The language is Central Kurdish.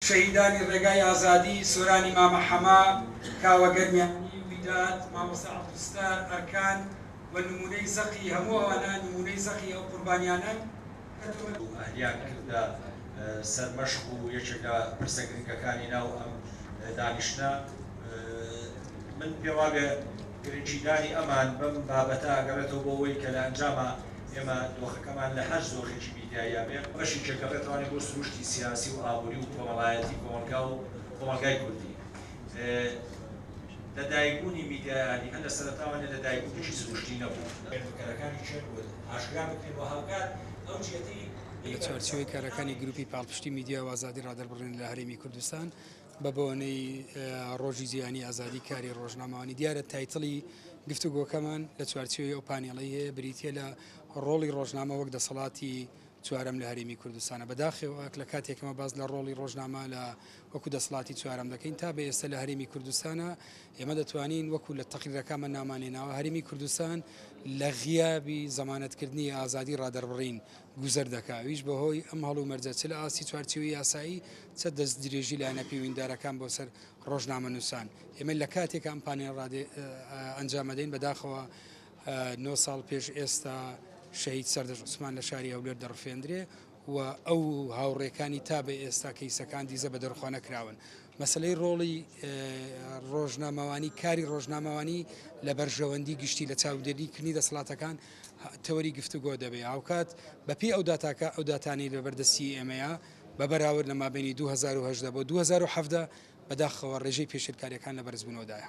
شەهیدانی ڕێگای ئازادی سۆرانی مامە حەما کاوەگەرمیانی ویدات مامۆستا عەبدولستار ئەرکان و نمونەی زەقی هەموو ئەوانە نمونەی زەقی ئەو قوربانیانە ئەهلیان کردە سەرمەشق و یەکێک لە پرسە گرنگەکانی ناو ئەم دانیشتە من پێم وابێ گرنگیدانی ئەمان بەم بابەتە ئەگەڕێتەوە بۆ ئەوەی کە لە ئەنجامە ئێمە دۆخەکەمان لە هەر زۆخێکی میدیایە بێ بەشی کێکەڕێتوانێت بۆ سروشتی سیاسی و ئابووری و کۆمەڵایەتی کۆمەلگا و کۆمەلگای کوردی لە دایکبوونی میدیایانی هەر لە سەرەتاوانێ لە دایکبوونیشی سروشتی نەبوو کارەکانی چێت ئاشکرا بکرێن بۆ هاوکار ئەو جێتی لە چوارچێوەی کارەکانی گروپی پاڵپشتی میدیا و ئازادی ڕادەربڕین لە هەرێمی کوردستان بە بۆنەی ڕۆژی جیهانی ئازادی کاری ڕۆژنامەوانی دیارە تایتڵی گفتوگۆکەمان لە چوارچێوەی ئەو پانێڵەی هەیە بریتە لە ڕۆڵی ڕۆژنامە وەک دەسەڵاتی چوارەم لە هەرێمی کوردستانە بەداخەوە لە کاتێکەمە باز لە ڕۆڵی ڕۆژنامە لە وەکو دەسەڵاتی چوارەم دەکەین تا بە ئێستا لە هەرێمی کوردستانە ئێمە دەتوانین وەکو لە تەقریرەکانمان نامانێناوە هەرێمی کوردستان لە غیابی زەمانەتکردنی ئازادی ڕادەربڕین گوزەر دەکاویش بەهۆی ئەم هەڵ و مەرجە چ لە ئاسی چوارچێوەی یاسایی چ دەست درێژی لایەنە پەیوەندیدارەکان بۆ سەر ڕۆژنامە نووسان ئێمە لە کاتێک ئەم پانێڵ ئەنجامەدەین بەداخەوە 9 ساڵ پێش ئێستا شەهید سەردەش عوسمان لە شاری هەولێر دەڕفێندرێ و ئەو هاوڕێکانی تا بە ئێستا کەیسەکان دیزە بە دەرخوا نەکراون مەسلەی ڕۆڵی ڕۆژنامەوانی کاری ڕۆژنامەوانی لە بەرژەوەندی گشتی لە چاودێریکردنی دەسەڵاتەکان تەوەری گفتوگۆ دەبێت هاوکات بەپێی ئەو داتانی لە بەردەستی ئێمەیە بە بەراورد لە مابینی 2010 بۆ 2017 بەداخەوە ڕێژەی پێشێرکاریەکان لە بەرزبوونەوەدایە.